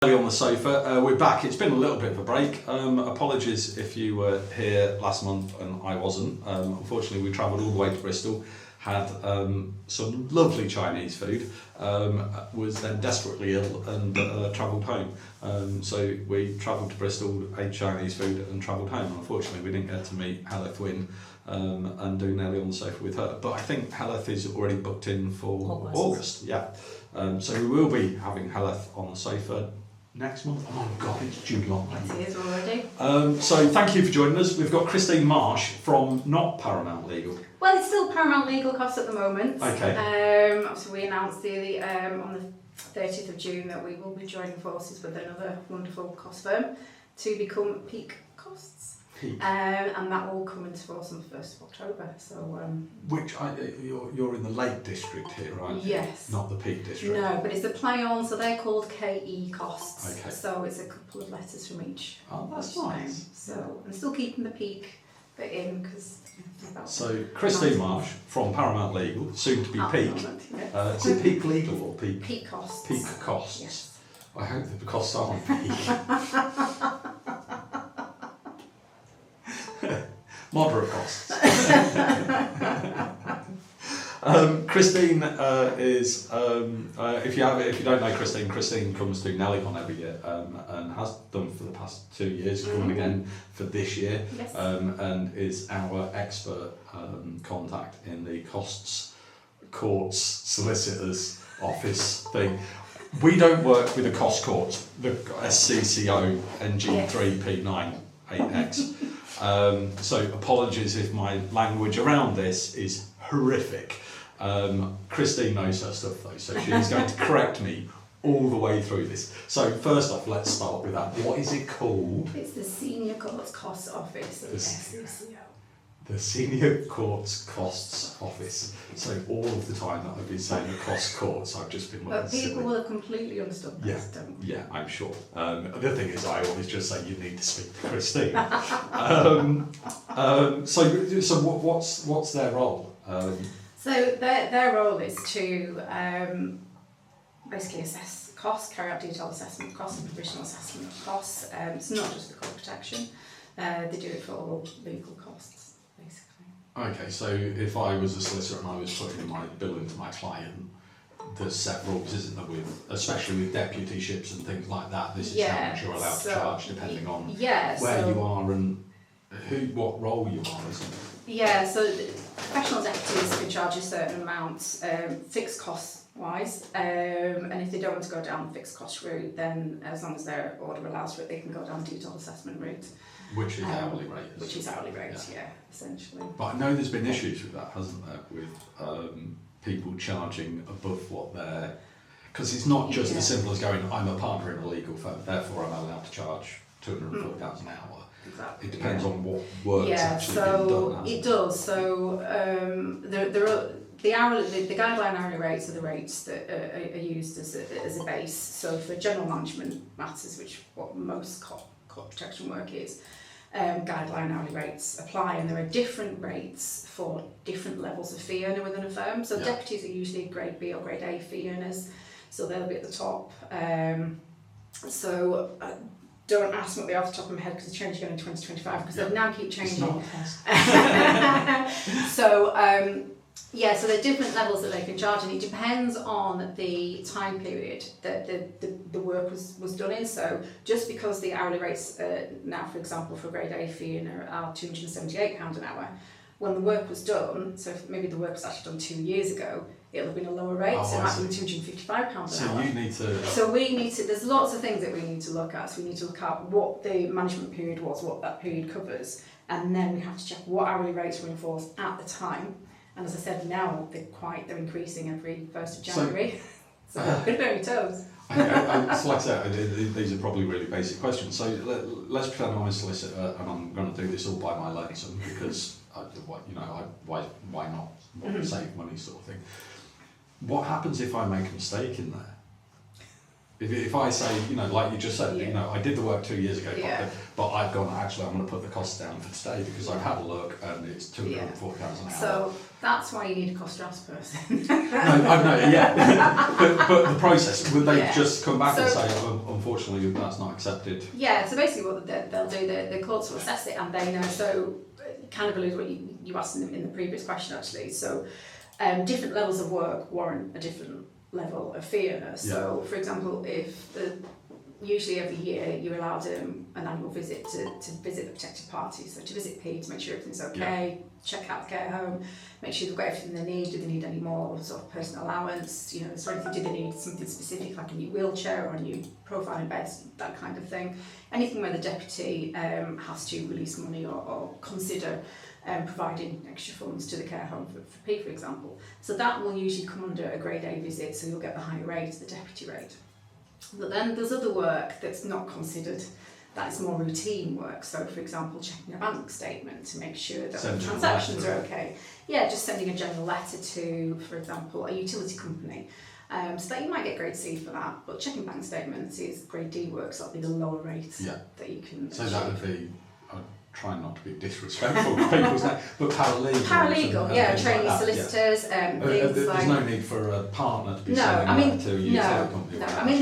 On the sofa, we're back. It's been a little bit of a break. Apologies if you were here last month and I wasn't. Unfortunately, we travelled all the way to Bristol, had some lovely Chinese food, was then desperately ill and travelled home. So we travelled to Bristol, ate Chinese food and travelled home. Unfortunately, we didn't get to meet Heleth Wynne and do Nellie on the sofa with her. But I think Heleth is already booked in for August. Yeah. So we will be having Heleth on the sofa next month. Oh my God, it's July. It is already. So thank you for joining us. We've got Christine Marsh from not Paramount Legal. Well, it's still Paramount Legal Costs at the moment. Okay. Obviously, we announced on the 30th of June that we will be joining forces with another wonderful cost firm to become Peak Costs. And that will come into force on the 1st of October. So, you're in the Lake District here, right? Yes. Not the Peak District. No, but it's a play on, so they're called KE Costs. Okay. So it's a couple of letters from each. Oh, that's nice. So I'm still keeping the Peak bit in because. So Christine Marsh from Paramount Legal, soon to be Peak. Is it Peak Legal or Peak? Peak Costs. Peak Costs. Yes. I hope the costs aren't Peak. Moderate costs. Christine is, if you don't know Christine, Christine comes to Nellie on every year and has done for the past 2 years, coming again for this year, Yes. and is our expert contact in the costs, courts, solicitors office thing. We don't work with the cost courts, the SCCO NG3P9 8X. So apologies if my language around this is horrific. Christine knows her stuff though, so she's going to correct me all the way through this. So first off, let's start with that. What is it called? It's the Senior Courts Costs Office of the SCCO. The Senior Courts Costs Office. So all of the time that I've been saying the cost courts, I've just been But people will have completely understood this, don't they? Yeah, I'm sure. The other thing is I always just say you need to speak to Christine. So what's their role? So their role is to basically assess costs, carry out detailed assessment of costs and provisional assessment of costs. It's not just for court protection, they do it for all legal costs, basically. Okay, so if I was a solicitor and I was putting my bill into my client, there's set rules, isn't there, especially with deputyships and things like that. This is how much you're allowed to charge depending on where you are and what role you are, isn't it? Yeah, so professional deputies can charge a certain amount, fixed cost wise, and if they don't want to go down the fixed cost route, then as long as their order allows for it, they can go down detailed assessment route. Which is hourly rate. Which is hourly rate, yeah, essentially. But I know there's been issues with that, hasn't there, with people charging above what they're... Because it's not just as simple as going, I'm a partner in a legal firm, therefore I'm allowed to charge £240 an hour. Exactly. It depends on what work's actually being done. It does. So there are the guideline hourly rates are the rates that are used as a base. So for general management matters, which what most court protection work is, guideline hourly rates apply, and there are different rates for different levels of fee earner within a firm. So deputies are usually grade B or grade A fee earners, so they'll be at the top. Don't ask me what they are off the top of my head because it's changing in 2025 because they now keep changing. So there are different levels that they can charge, and it depends on the time period that the work was done in. So just because the hourly rates now, for example, for grade A fee are £278 an hour, when the work was done, so if maybe the work was actually done 2 years ago, it'll have been a lower rate, so it might be £255 an hour. So you need to... So we need to, there's lots of things that we need to look at. So we need to look at what the management period was, what that period covers, and then we have to check what hourly rates were enforced at the time. And as I said, now they're increasing every 1st of January. So we're going to be on your toes. So like I said, these are probably really basic questions. So let's pretend I'm a solicitor and I'm going to do this all by my lonesome because, why not? Save money sort of thing. What happens if I make a mistake in there? If I say, like you just said, I did the work 2 years ago, but I've gone, actually, I'm going to put the costs down for today because I've had a look and it's £240 an hour. So that's why you need a cost drafts person. But the process, would they just come back and say, unfortunately, that's not accepted? Yeah, so basically what they'll do, the courts will assess it and they know, so kind of alludes what you asked in the previous question actually. So different levels of work warrant a different level of fee earner. So for example, if usually every year you're allowed an annual visit to visit the protected parties, so to visit P to make sure everything's okay, check out the care home, make sure they've got everything they need. Do they need any more sort of personal allowance? Is there anything? Do they need something specific like a new wheelchair or a new profiling bed, that kind of thing? Anything where the deputy has to release money or consider providing extra funds to the care home for P, for example. So that will usually come under a grade A visit, so you'll get the higher rate, the deputy rate. But then there's other work that's not considered, that's more routine work. So for example, checking a bank statement to make sure that the transactions are okay. Yeah, just sending a general letter to, for example, a utility company. So that you might get grade C for that, but checking bank statements is grade D work, so that'll be the lower rate that you can So that would be, I'm trying not to be disrespectful to people's name, but paralegal. Training like solicitors, things there's like... no need for a partner to be sending that to a utility company. No, I mean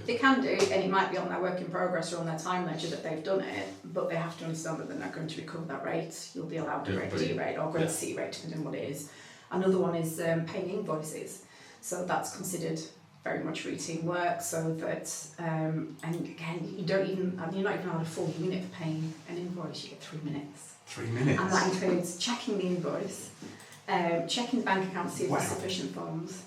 they can do, and it might be on their work in progress or on their time ledger that they've done it, but they have to understand that they're not going to recover that rate. You'll be allowed a grade D rate or grade C rate, depending on what it is. Another one is paying invoices. So that's considered very much routine work, so that, and again, you're not even allowed a full unit for paying an invoice, you get 3 minutes. 3 minutes? And that includes checking the invoice, checking the bank account to see if there's sufficient funds,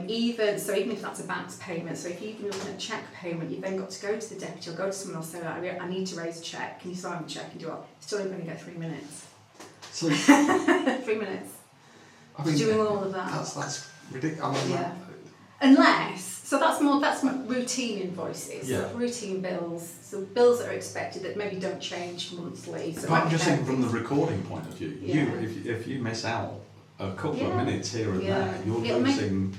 even if that's a bank's payment, so if you've been looking at cheque payment, you've then got to go to the deputy or go to someone else and say, I need to raise a cheque, can you sign the cheque and do it? Still only going to get 3 minutes. So, 3 minutes. I mean, doing all of that. That's ridiculous. Unless, that's more routine invoices, routine bills, so bills that are expected that maybe don't change monthly. So but I'm just thinking from the recording point of view, if you miss out a couple of minutes here and there, you're losing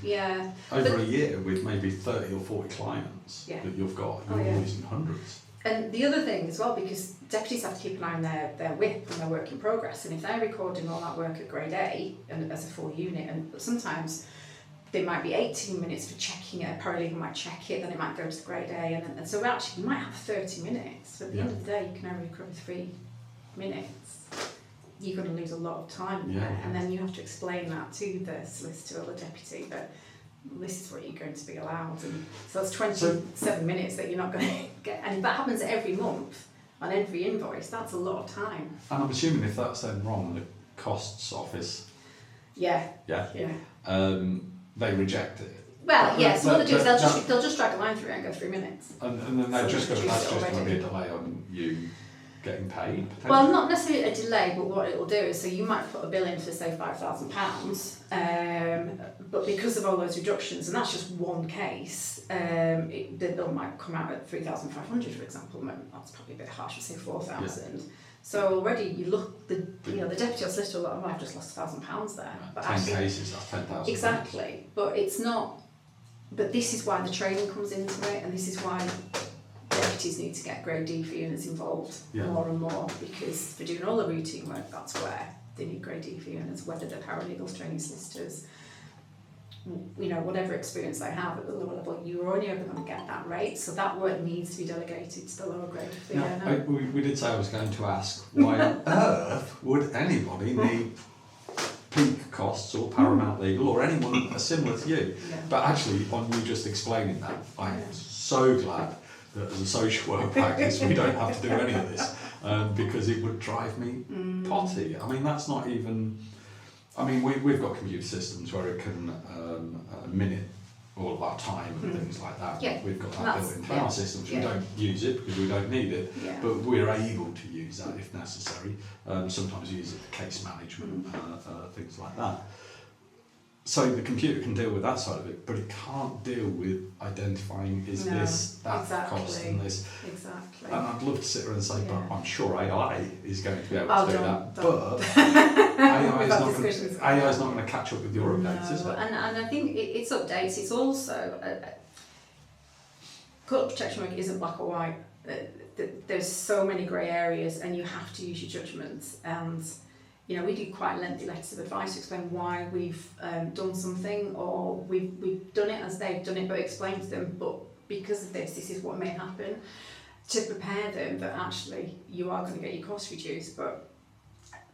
over a year with maybe 30 or 40 clients that you've got, you're losing hundreds. And the other thing as well, because deputies have to keep an eye on their WIP and their work in progress, and if they're recording all that work at grade A and as a full unit, and sometimes there might be 18 minutes for checking it, a paralegal might check it, then it might go to the grade A, and so actually you might have 30 minutes, but at the end of the day you can only recover 3 minutes. You're going to lose a lot of time there, and then you have to explain that to the solicitor or the deputy that this is what you're going to be allowed, and so that's 27 minutes that you're not going to get, and if that happens every month on every invoice, that's a lot of time. And I'm assuming if that's then wrong, the costs office they reject it. Well, so what they do is they'll just drag a line through it and go 3 minutes. And then they're just going to be a delay on you getting paid, potentially? Well, not necessarily a delay, but what it will do is, so you might put a bill in for say £5,000, but because of all those reductions, and that's just one case, the bill might come out at 3,500, for example. That's probably a bit harsh, we'll say 4,000. So already you look, the deputy or solicitor will I've just lost £1,000 there. Right. But 10 actually, cases, that's 10,000. Exactly, but it's not. But this is why the training comes into it, and this is why deputies need to get grade D fee units involved more and more, because for doing all the routine work, that's where they need grade D fee units, whether they're paralegals, training solicitors, whatever experience they have at the lower level, you're only ever going to get that rate, so that work needs to be delegated to the lower grade fee earner. We did say I was going to ask, why on earth would anybody need peak costs or paramount legal or anyone similar to you? But actually, on you just explaining that, I'm so glad that as a social work practice we don't have to do any of this, because it would drive me potty. I mean, that's not even... I mean, we've got computer systems where it can minute all of our time and things like that. We've got that built into our systems. We don't use it because we don't need it, but we're able to use that if necessary. Sometimes we use it for case management, things like that. So the computer can deal with that side of it, but it can't deal with identifying that cost and this. Exactly. And I'd love to sit there and say, but I'm sure AI is going to be able to do that. But AI is not going to catch up with your updates, is it? And I think it's updates. It's also court protection work isn't black or white. There's so many grey areas, and you have to use your judgments. And you know, we do quite lengthy letters of advice to explain why we've done something, or we've done it as they've done it, but explain to them, but because of this is what may happen, to prepare them that actually you are going to get your costs reduced. But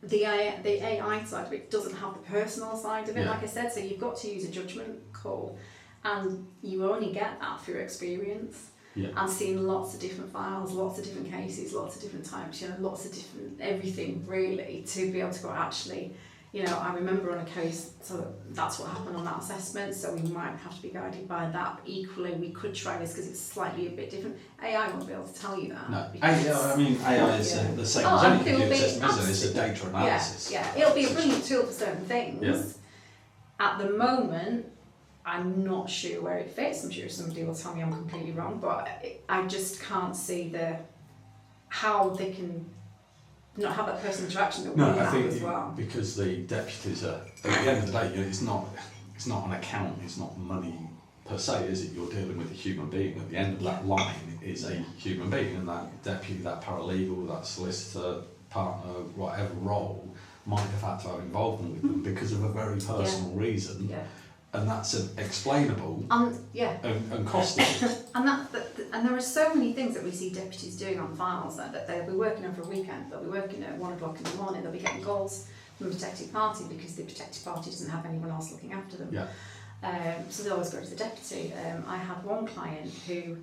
the AI side of it doesn't have the personal side of it, like I said, so you've got to use a judgment call, and you only get that through experience. And seeing lots of different files, lots of different cases, lots of different types, you know, lots of different everything really, to be able to go, actually, you know, I remember on a case, so that's what happened on that assessment, so we might have to be guided by that. Equally, we could try this because it's slightly a bit different. AI won't be able to tell you that. No, I mean, AI is the same as any computer system, isn't it? It's a data analysis. Yeah, it'll be a brilliant tool for certain things. At the moment, I'm not sure where it fits. I'm sure somebody will tell me I'm completely wrong, but I just can't see how they can not have that personal interaction that we have as well. Because the deputies are, at the end of the day, you know, it's not an account, it's not money per se, is it? You're dealing with a human being. At the end of that line is a human being, and that deputy, that paralegal, that solicitor, partner, whatever role, might have had to have involvement with them because of a very personal reason. And that's explainable and costly. and there are so many things that we see deputies doing on files that they'll be working over a weekend, they'll be working at 1 o'clock in the morning, they'll be getting calls from the protected party because the protected party doesn't have anyone else looking after them. So they always go to the deputy. I had one client who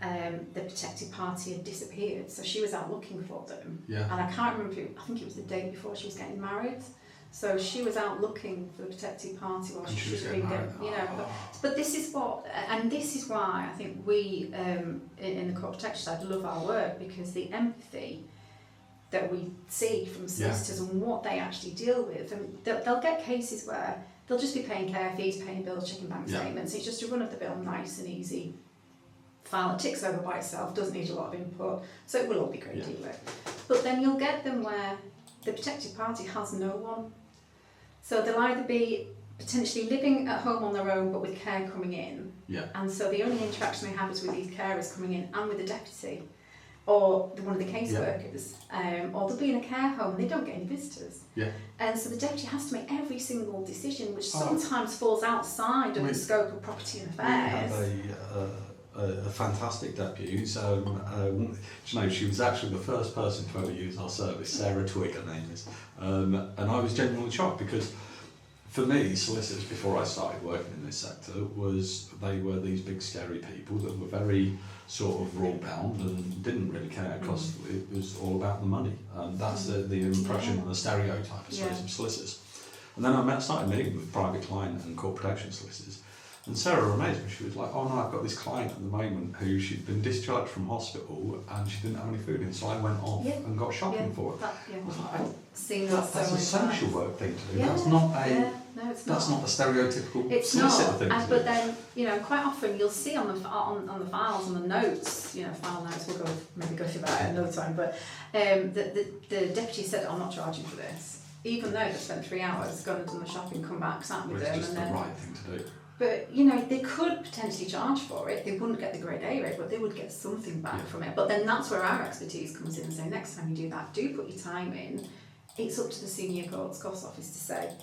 the protected party had disappeared, so she was out looking for them. And I can't remember, I think it was the day before she was getting married. So she was out looking for the protected party while she should have been getting, you know. But this is what, and this is why I think we in the court protection side love our work, because the empathy that we see from solicitors and what they actually deal with, and they'll get cases where they'll just be paying care fees, paying bills, checking bank statements. It's just a run of the bill, nice and easy file that ticks over by itself, doesn't need a lot of input, so it will all be great to deal with. But then you'll get them where the protected party has no one. So they'll either be potentially living at home on their own but with care coming in. And so the only interaction they have is with these carers coming in and with the deputy or one of the caseworkers. Or they'll be in a care home and they don't get any visitors. And so the deputy has to make every single decision, which sometimes falls outside of the scope of property and affairs. We have a fantastic deputy. So, you know, she was actually the first person to ever use our service. Sarah Twigg, her name is. And I was genuinely shocked because, for me, solicitors before I started working in this sector they were these big scary people that were very sort of rule bound and didn't really care because it was all about the money. That's the impression and the stereotype, I suppose, of solicitors. And then I started meeting with private client and court protection solicitors. And Sarah amazed me. She was like, "Oh no, I've got this client at the moment who she'd been discharged from hospital and she didn't have any food in, so I went off and got shopping for her." That's a social work thing to do. That's not that's not a stereotypical solicitor thing to do. But then, you know, quite often you'll see on the files, on the notes, you know, file notes. We'll maybe go through that at another time. But the deputy said, "I'm not charging for this," even though they spent 3 hours, gone and done the shopping, come back, sat with them, it's just the right thing to do. But, you know, they could potentially charge for it. They wouldn't get the grade A rate, but they would get something back from it. But then that's where our expertise comes in and say, next time you do that, do put your time in. It's up to the senior cost office to say,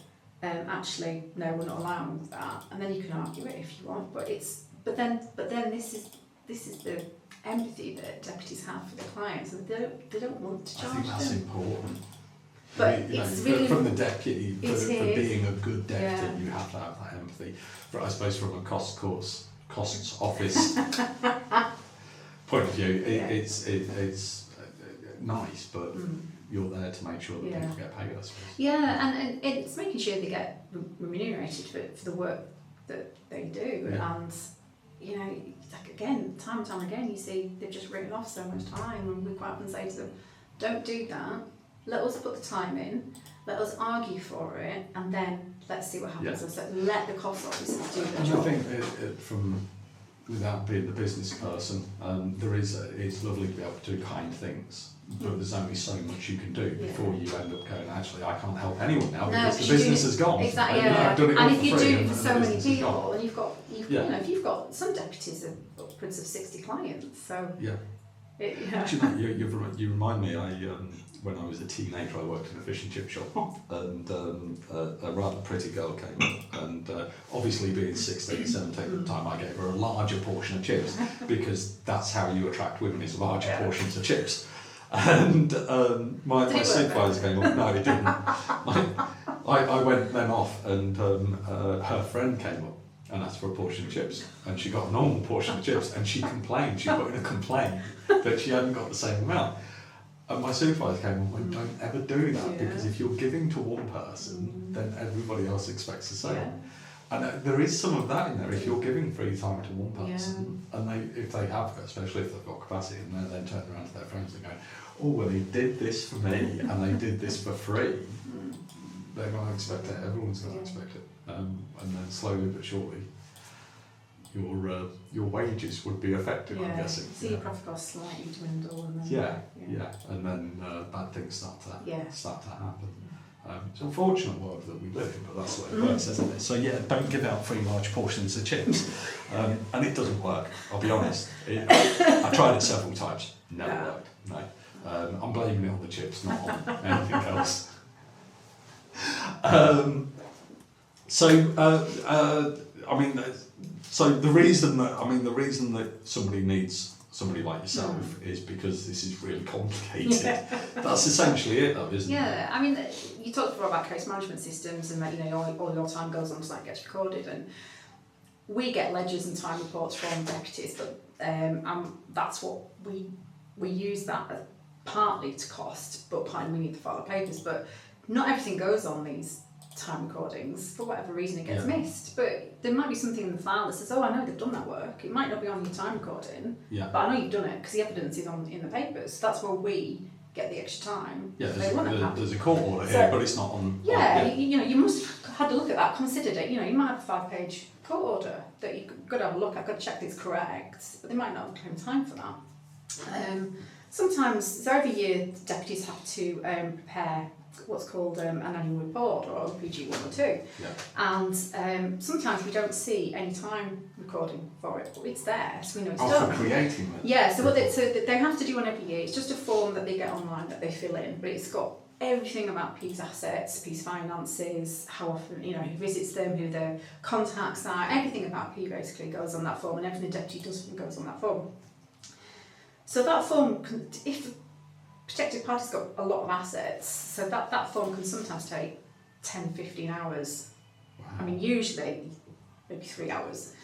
actually, no, we're not allowing that. And then you can argue it if you want. But then this is the empathy that deputies have for their clients, and they don't want to charge them. I think that's important. But it's really, from the deputy, for being a good deputy, you have to have that empathy. I suppose from a costs office point of view, it's nice, but you're there to make sure that people get paid, I suppose. And it's making sure they get remunerated for the work that they do. And, you know, like again, time and time again, you see they've just written off so much time, and we quite often say to them, don't do that. Let us put the time in, let us argue for it, and then let's see what happens. So let the cost officers do their job. I think without being the business person, it's lovely to be able to do kind things, but there's only so much you can do before you end up going, actually, I can't help anyone now because the business has gone. Exactly, I've done it and all if you for free do it for so many people, and if you've got some deputies upwards of 60 clients. So yeah. yeah. Actually, you remind me. When I was a teenager, I worked in a fish and chip shop, and a rather pretty girl came up, and obviously being 16, 17 at the time, I gave her a larger portion of chips because that's how you attract women, is larger portions of chips. And my supervisor came up. No, it didn't. I went then off, and her friend came up and asked for a portion of chips, and she got a normal portion of chips, and she complained. She put in a complaint that she hadn't got the same amount. And my supervisor came and went, don't ever do that, because if you're giving to one person, then everybody else expects the same. Yeah. And there is some of that in there. If you're giving free time to one person, and if they have, especially if they've got capacity, and they then turn around to their friends and go, oh, well, he did this for me, and they did this for free, they're going to expect it. Everyone's going to expect it. And then slowly but surely, your wages would be affected, I'm guessing. So your profit costs slightly dwindle, and then and then bad things start to happen. Yeah. It's an unfortunate world that we live in, but that's the way it works, isn't it? So yeah, don't give out free large portions of chips, and it doesn't work. I'll be honest. I tried it several times, never worked. No, I'm blaming it on the chips, not on anything else. So the reason that somebody needs somebody like yourself is because this is really complicated. That's essentially it, though, isn't it? Yeah, I mean, you talked before about case management systems, and that all your time goes on site, gets recorded, and we get ledgers and time reports from deputies, but that's what we use that partly to cost, but partly we need to file the papers. But not everything goes on these time recordings. For whatever reason, it gets missed. But there might be something in the file that says, oh, I know they've done that work. It might not be on your time recording, but I know you've done it because the evidence is in the papers. So that's where we get the extra time. Yeah, there's a court order here, but it's not on. You must have had a look at that, considered it. You might have a 5-page court order that you've got to have a look at, got to check that it's correct, but they might not have claimed time for that. Sometimes, so every year, deputies have to prepare what's called an annual report, or OPG 1 or 2. And sometimes we don't see any time recording for it, but it's there, so we know it's done. For creating it. Yeah, so they have to do one every year. It's just a form that they get online that they fill in, but it's got everything about P's assets, P's finances, how often, who visits them, who their contacts are, everything about P basically goes on that form, and everything the deputy does goes on that form. So that form, if protected party's got a lot of assets, so that form can sometimes take 10-15 hours. Wow. I mean, usually maybe 3 hours,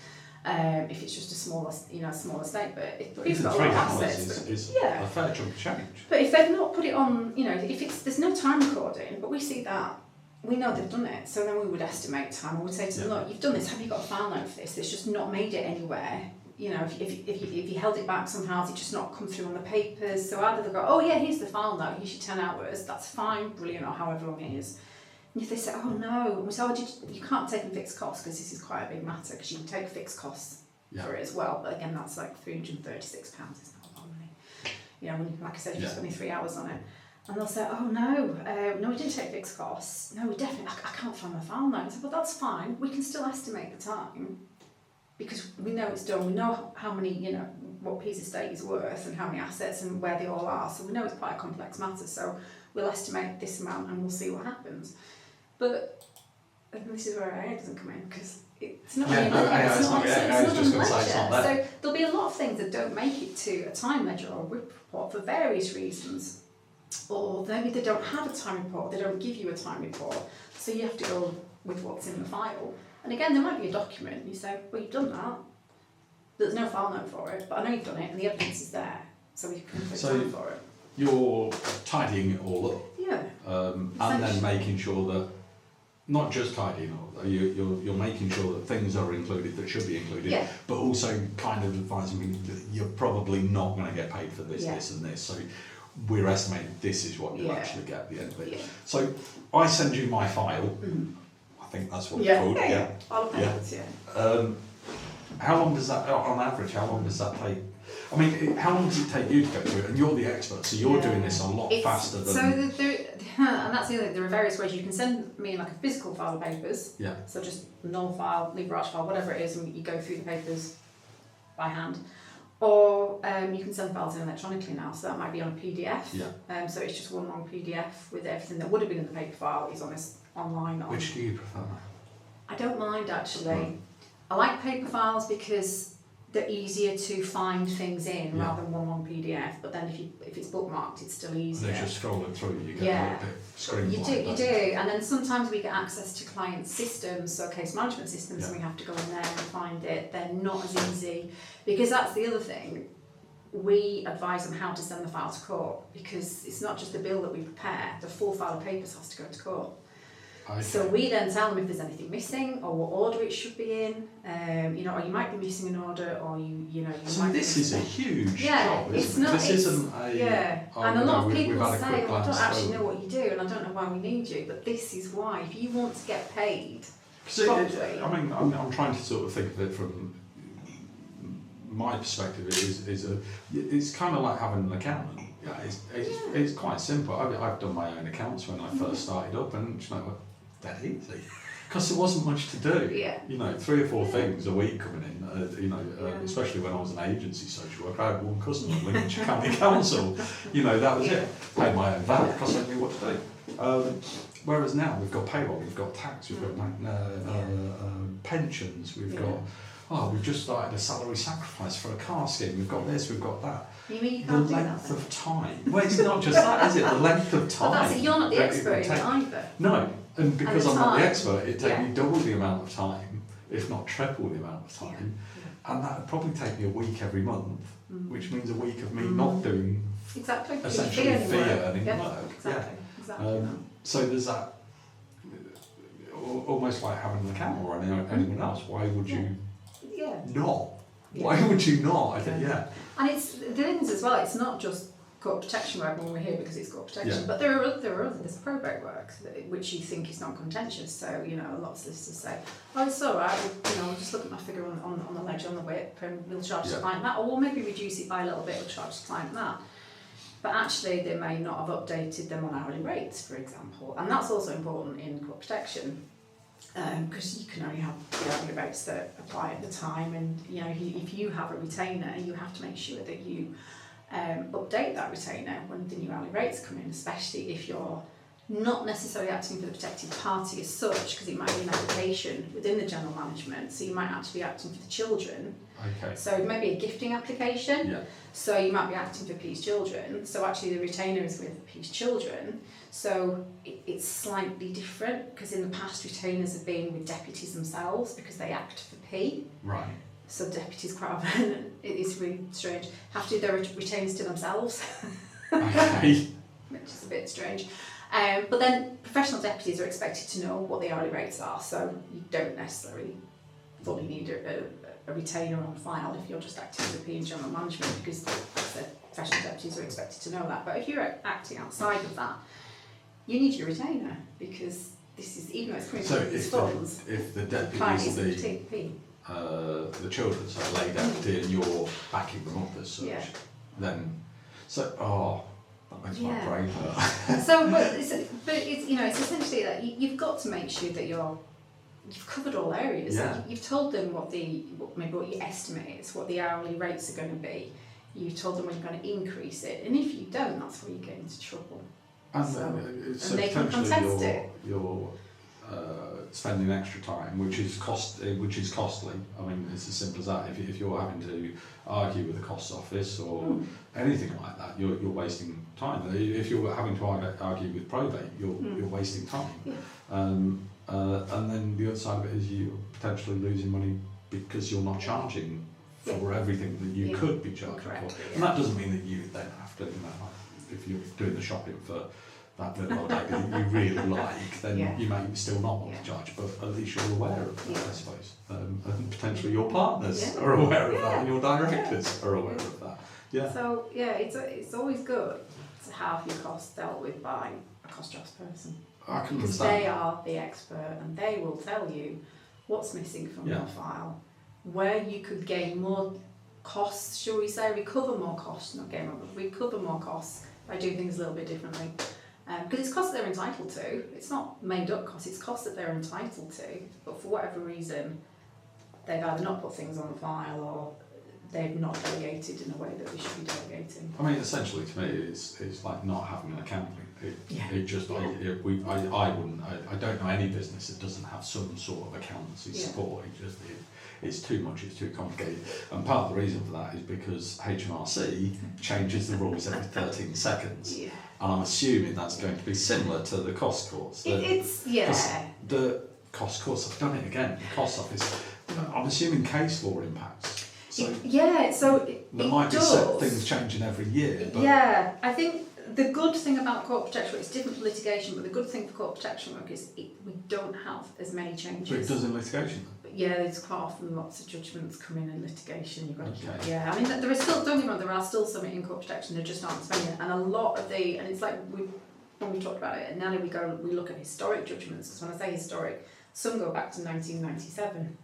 if it's just a small estate. But if you've got a lot of assets, is a fair chunk of change. But if they've not put it on, if there's no time recording, but we see that, we know they've done it, so then we would estimate time. We would say to them, look, you've done this. Have you got a file note for this? It's just not made it anywhere. If you held it back somehow, it's just not come through on the papers. So either they go, oh yeah, here's the file note, here's your 10 hours, that's fine, brilliant, or however long it is. And if they say, oh no, we say, you can't take in fixed costs, because this is quite a big matter, because you can take fixed costs for it as well. But again, that's like £336, it's not a lot of money. When like I said, you're spending 3 hours on it. And they'll say, oh no, we didn't take fixed costs. No, we definitely, I can't find my file note. I said, well, that's fine, we can still estimate the time, because we know it's done, we know how many, what P's estate is worth and how many assets and where they all are, so we know it's quite a complex matter, so we'll estimate this amount and we'll see what happens. But this is where AI doesn't come in, because it's not so there'll be a lot of things that don't make it to a time ledger or a WIP report for various reasons, or maybe they don't have a time report, they don't give you a time report, so you have to go with what's in the file. And again, there might be a document, you say, well, you've done that, there's no file note for it, but I know you've done it and the evidence is there, so we can put time for it. You're tidying it all up, and then making sure that, not just tidying up, you're making sure that things are included that should be included, but also kind of advising me that you're probably not going to get paid for this, this and this, so we're estimating this is what you'll actually get at the end of it. So I send you my file, I think that's what it's called. How long does that, on average, how long does that take? I mean, how long does it take you to go through it? And you're the expert, so you're doing this a lot faster than... So, and that's the other thing, there are various ways. You can send me like a physical file of papers, so just a normal file, leave arch file, whatever it is, and you go through the papers by hand. Or you can send files in electronically now, so that might be on a PDF. Yeah. So it's just one long PDF with everything that would have been in the paper file is on this online. Which do you prefer? I don't mind actually. Right. I like paper files because they're easier to find things in rather than one long PDF. But then if it's bookmarked, it's still easier. And as you're scrolling through, you get a little bit screen. You do, and then sometimes we get access to client systems, so case management systems, and we have to go in there and find it. They're not as easy, because that's the other thing. We advise them how to send the file to court, because it's not just the bill that we prepare, the full file of papers has to go to court. Okay. So we then tell them if there's anything missing or what order it should be in, or you might be missing an order, or you So might this is a huge job, it's isn't it? not, This isn't a... and a lot of people we've had a say, quick well, I don't glance actually through. know what you do, and I don't know why we need you, but this is why. If you want to get paid properly... I'm trying to sort of think of it from my perspective. It's kind of like having an accountant. Yeah, it's quite simple. I've done my own accounts when I first started up, and dead easy, because there wasn't much to do. Yeah. 3 or 4 things a week coming in. Especially when I was an agency social worker, I had one customer, Lincolnshire County Council. That was it. Paid my own VAT because I knew what to do. Whereas now we've got payroll, we've got tax, we've got pensions, we've got we've just started a salary sacrifice for a car scheme. We've got this, we've got that. You mean you The can't do that? length of time. Well, it's not just that, is it? The length of time. But that's it. You're not the expert in it either. No, and because I'm not the time. expert, it'd take me double the amount of time, if not triple the amount of time, and that would probably take me a week every month, which means a week of me not doing Exactly. essentially fee earning Yeah, work. exactly. So there's that, almost like having an accountant or anyone else. Why would you not? Why would you not? I think, And it's the things as well, it's not just court protection work when we're here because it's court protection, but there are there's probate work which you think is non-contentious. So, a lot of solicitors say, oh, it's all right, we'll just look at my figure on the ledger, on the whip, and we'll charge the client that, or we'll maybe reduce it by a little bit, we'll charge the client that. But actually, they may not have updated them on hourly rates, for example, and that's also important in court protection. Because you can only have the hourly rates that apply at the time, and if you have a retainer, you have to make sure that you update that retainer when the new hourly rates come in, especially if you're not necessarily acting for the protected party as such, because it might be an application within the general management, so you might actually be acting for the children. Okay. So it might be a gifting application, so you might be acting for P's children, so actually the retainer is with P's children, so it's slightly different, because in the past retainers have been with deputies themselves because they act for P. Right. So deputies quite often, it is really strange, have to do their retainers to themselves. Okay. Which is a bit strange. But then professional deputies are expected to know what the hourly rates are, so you don't necessarily fully need a retainer on file if you're just acting as a P in general management, because like I said, professional deputies are expected to know that. But if you're acting outside of that, you need your retainer, because this is, even though it's coming from these funds, if the client deputy is isn't P. the children, so lay deputy, and you're backing them up as such, then that makes my brain hurt. So, but it's it's essentially that you've got to make sure that you've covered all areas. You've told them what your estimate is, what the hourly rates are going to be. You've told them when you're going to increase it, and if you don't, that's where you get into trouble. And so they can contest it. You're spending extra time, which is costly. I mean, it's as simple as that. If you're having to argue with the costs office or anything like that, you're wasting time. If you're having to argue with probate, you're wasting time. And then the other side of it is you're potentially losing money because you're not charging for everything that you could be charging for. And that doesn't mean that you then have to, if you're doing the shopping for that little old lady that you really like, then you may still not want to charge, but at least you're aware of that, I suppose. And potentially your partners are aware of that, and your directors are aware of that. So it's always good to have your costs dealt with by a cost drops person. I can because understand. they are the expert, and they will tell you what's missing from your file, where you could gain more costs, shall we say, recover more costs, not gain more, but recover more costs by doing things a little bit differently. Because it's costs that they're entitled to. It's not made up costs, it's costs that they're entitled to, but for whatever reason they've either not put things on the file, or they've not delegated in a way that they should be delegating. I mean, essentially to me, it's like not having an accountant. It just, Yeah. I don't know any business that doesn't have some sort of accountancy Yeah. support. It's too much, it's too complicated. And part of the reason for that is because HMRC changes the rules every 13 seconds. Yeah. And I'm assuming that's going to be similar to the cost course. The cost course, I've done it again, the cost office. I'm assuming case law impacts. So there might be certain things changing every year. But yeah, I think the good thing about court protection work, it's different for litigation, but the good thing for court protection work is we don't have as many changes. But it does in litigation. Yeah, there's quite often lots of judgments come in litigation. You've got to Okay. keep, yeah, I mean, there is still, don't get me wrong, there are still some in court protection, there just aren't as many. And a lot of and it's like when we talked about it, and now we look at historic judgments, because when I say historic, some go back to 1997.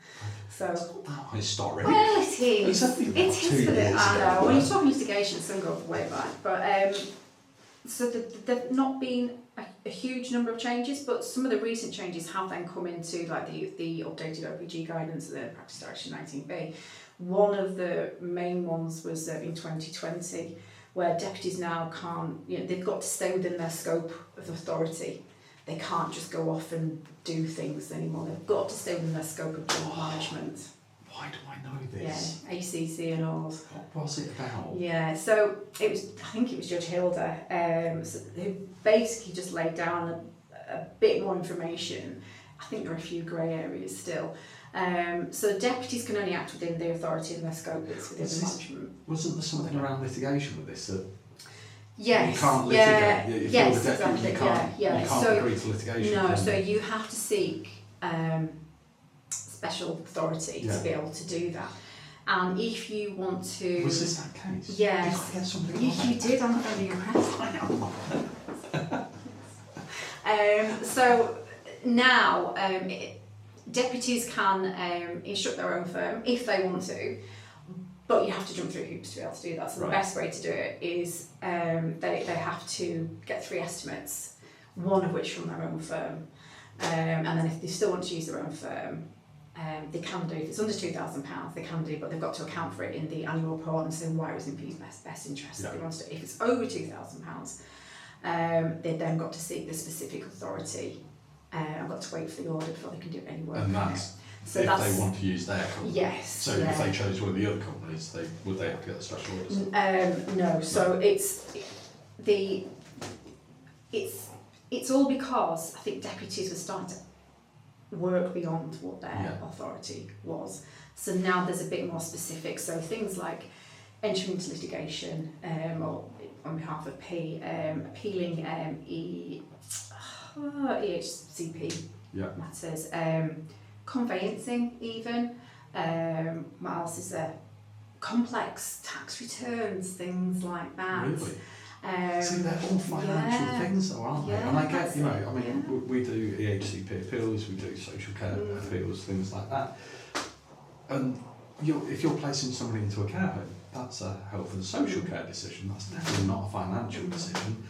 So It's not that historic. well, it is. It's only about 2 for the, years I know. ago. When you're talking litigation, some go way back, but so there've not been a huge number of changes, but some of the recent changes have then come into like the updated OPG guidance, the Practice Direction 19B. One of the main ones was in 2020, where deputies now can't, they've got to stay within their scope of authority. They can't just go off and do things anymore. They've got to stay within their scope of general management. Why do I know this? Yeah, ACC and all. What was it about? Yeah, so I think it was Judge Hilda, who basically just laid down a bit more information. I think there are a few grey areas still. So deputies can only act within the authority and their scope that's within the management. Wasn't there something around litigation with this? Yes. You can't litigate. If yes, you're the deputy, exactly. you can't So, agree to litigation. No, so you have to seek special authority to be able to do that. And if you want to... Was this that case? Yes. Did I get something You did, I'm very impressed. So now deputies can instruct their own firm if they want to, but you have to jump through hoops to be able to do that. So the best way to do it is they have to get 3 estimates, one of which from their own firm. And then if they still want to use their own firm, they can do. If it's under £2,000, they can do, but they've got to account for it in the annual report and say why it was in P's best interest. They want to. If it's over £2,000, they've then got to seek the specific authority. I've got to wait for the order before they can do any work. And that's so if they want to use their company. Yes. So if they chose one of the other companies, would they have to get the special orders? No. So it's all because I think deputies were starting to work beyond what their authority was. So now there's a bit more specific. So things like entering into litigation or on behalf of P, appealing EHCP matters, conveyancing even. What else is there? Complex tax returns, things like that. Really? See, they're all financial things though, aren't they? And I get, we do EHCP appeals, we do social care appeals, things like that. And if you're placing somebody into a care home, that's a health and social care decision. That's definitely not a financial decision,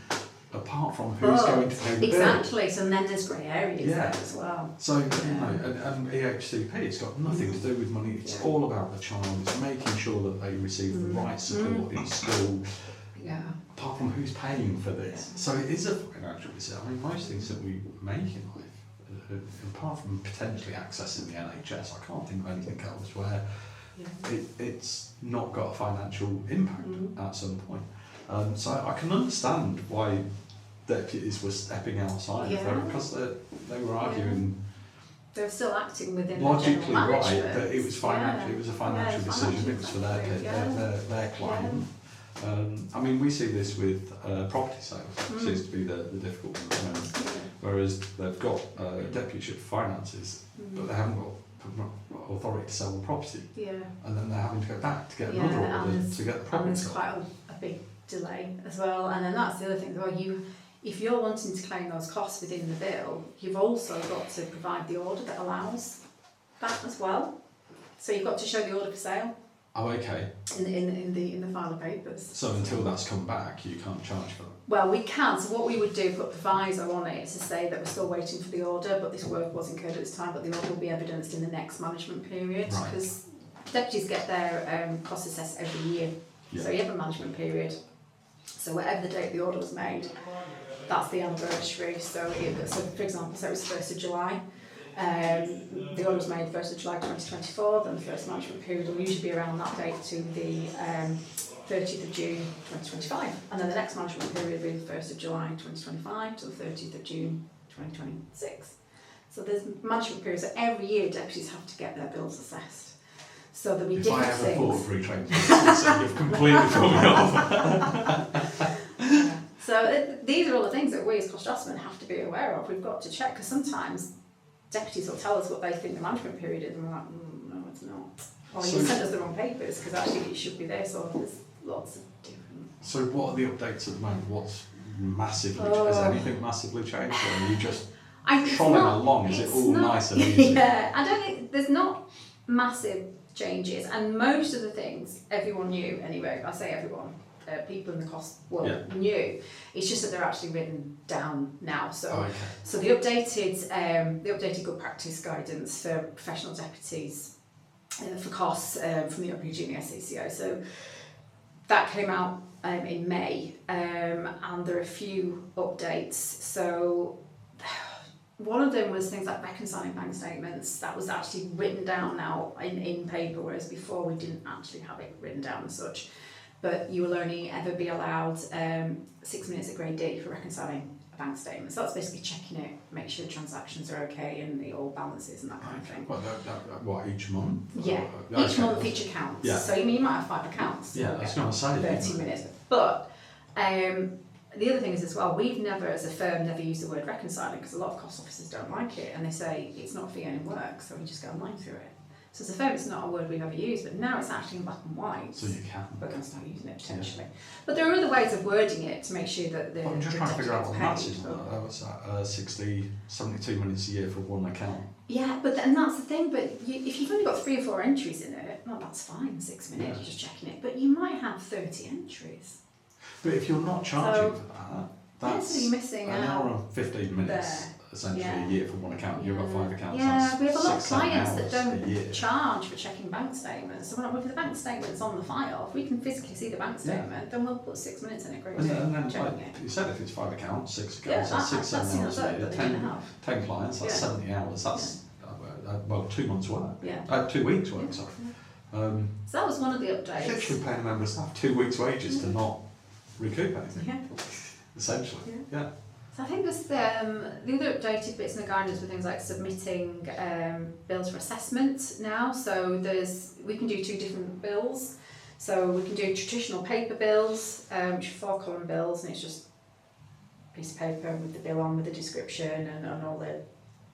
apart from who's going to pay the bill. Exactly, so then there's grey areas there as well. So, and EHCP, it's got nothing to do with money. It's all about the child. It's making sure that they receive the right support in school. Yeah. Apart from who's paying for this. So it is a financial decision. I mean, most things that we make in life, apart from potentially accessing the NHS, I can't think of anything else where it's not got a financial impact at some point. So I can understand why deputies were stepping outside of there, because they were arguing. They were still acting within logically the right that it was financial. It was a financial decision. It was for their client. I mean, we see this with property sales. Seems to be the difficult one at the moment. Whereas they've got deputyship finances, but they haven't got authority to sell the property. Yeah. And then they're having to go back to get another order to get the property. And there's quite a big delay as well. And then that's the other thing. Well, if you're wanting to claim those costs within the bill, you've also got to provide the order that allows that as well. So you've got to show the order for sale. Oh, okay. In the file of papers. So until that's come back, you can't charge for that? Well, we can. So what we would do, put proviso on it to say that we're still waiting for the order, but this work was incurred at this time, but the order will be evidenced in the next management period, because deputies get their costs assessed every year. Yeah. So you have a management period. So whatever the date the order was made, that's the anniversary. So for example, so it was 1st of July. The order was made 1st of July 2024, then the first management period will usually be around that date to the 30th of June 2025. And then the next management period will be the 1st of July 2025 to the 30th of June 2026. So there's management periods that every year deputies have to get their bills assessed. So there'll be different things. If I ever thought free training, so you've completely put me off. So these are all the things that we as cost adjustment have to be aware of. We've got to check, because sometimes deputies will tell us what they think the management period is, and we're like, no, it's not. Or you sent us the wrong papers, because actually it should be this, or there's lots of different. So what are the updates at the moment? What's massively has anything massively changed, or are you just trolling along? Is it all nice and easy? Yeah, I don't think there's not massive changes, and most of the things everyone knew anyway. I say everyone, people in the cost world knew. It's just that they're actually written down now. So, so the updated good practice guidance for professional deputies for costs from the OPG and the SCCO. So that came out in May, and there are a few updates. So one of them was things like reconciling bank statements. That was actually written down now in paper, whereas before we didn't actually have it written down as such. But you will only ever be allowed 6 minutes at grade D for reconciling a bank statement. So that's basically checking it, make sure the transactions are okay and it all balances and that kind of thing. What, each month? Yeah, each month each account. Yeah. So you might have 5 accounts. Yeah, that's going to say 30 minutes. But the other thing is as well, we've never, as a firm, never used the word reconciling, because a lot of cost officers don't like it, and they say it's not for earning work, so we just go online through it. So as a firm, it's not a word we've ever used, but now it's actually in black and white. So you can. We're going to start using it potentially. Yeah. But there are other ways of wording it to make sure that the I'm just trying to figure out what that is. What's that? 72 minutes a year for one account. Yeah, but then that's the thing. But if you've only got 3 or 4 entries in it, well, that's fine. 6 minutes, you're just checking it. But you might have 30 entries. But if you're not charging for that, that's you're missing an hour and 15 minutes. There. Essentially a year for one account. You've got 5 accounts. Yeah, we have a lot of clients that don't charge for checking bank statements. So when the bank statement's on the file, if we can physically see the bank statement, then we'll put 6 minutes in it. And then like you said, if it's 5 accounts, 6 accounts, that's 6, 7 hours a year. 10 clients, that's 70 hours. That's well, 2 months' work. Yeah. 2 weeks' work. Sorry. So that was one of the updates. Literally paying a member of staff 2 weeks' wages to not recoup anything. Yeah. Essentially. Yeah. So I think there's the other updated bits in the guidance were things like submitting bills for assessment now. So we can do 2 different bills. So we can do traditional paper bills, which are 4-column bills, and it's just a piece of paper with the bill on, with the description and all the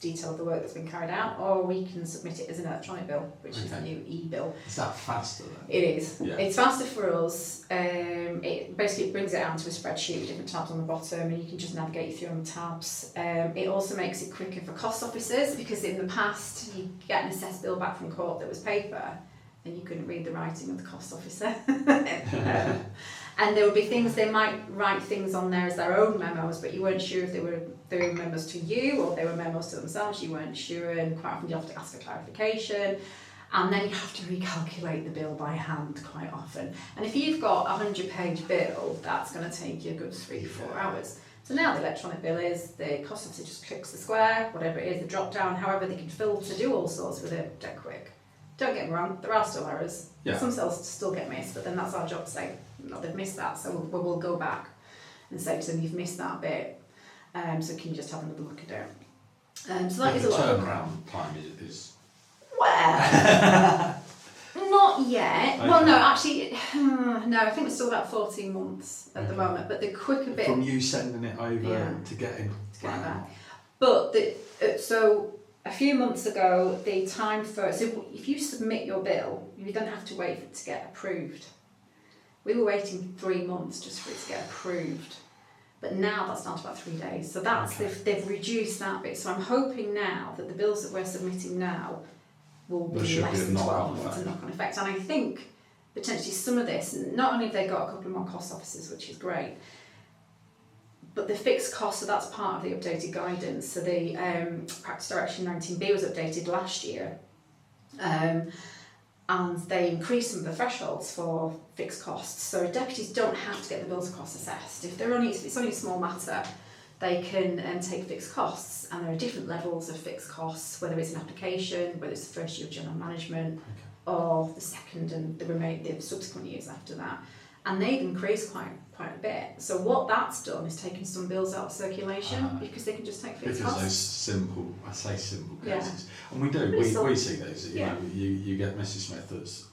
detail of the work that's been carried out, or we can submit it as an electronic bill, which is the new e-bill. Is that faster then? It is. Yeah. It's faster for us. It basically brings it out to a spreadsheet with different tabs on the bottom, and you can just navigate through on the tabs. It also makes it quicker for cost officers, because in the past you get an assessed bill back from court that was paper and you couldn't read the writing of the cost officer. And there would be things, they might write things on there as their own memos, but you weren't sure if they were memos to you or they were memos to themselves. You weren't sure, and quite often you have to ask for clarification. And then you have to recalculate the bill by hand quite often. And if you've got a 100-page bill, that's going to take you a good 3-4 hours. So now the electronic bill is, the cost officer just clicks the square, whatever it is, the drop down, however they can filter, do all sorts with it dead quick. Don't get me wrong, there are still errors. Yeah. Some cells still get missed, but then that's our job to say, no, they've missed that, so we'll go back and say to them, you've missed that bit, so can you just have another look at it? So that is a lot. The turnaround time is... Well, not yet. Okay. Well, no, actually, no, I think we're still about 14 months at the moment, but the quicker bit... From you sending it over to getting... back. But, so... A few months ago, the time for... So if you submit your bill, you don't have to wait for it to get approved. We were waiting 3 months just for it to get approved. But now that's down to about 3 days. So that's they've reduced that bit. So I'm hoping now that the bills that we're submitting now will be less than 12 months and knock-on effect. And I think potentially some of this, not only have they got a couple more cost officers, which is great, but the fixed cost, so that's part of the updated guidance. So the Practice Direction 19B was updated last year. and they increase some of the thresholds for fixed costs. So deputies don't have to get the bills of costs assessed. If it's only a small matter, they can take fixed costs, and there are different levels of fixed costs, whether it's an application, whether it's the first year of general management, or the second and the subsequent years after that. And they've increased quite a bit. So what that's done is taken some bills out of circulation because they can just take fixed costs. Because those simple cases. Yeah. And we do, we see those. You Yeah. know, you get Mrs. Smith that's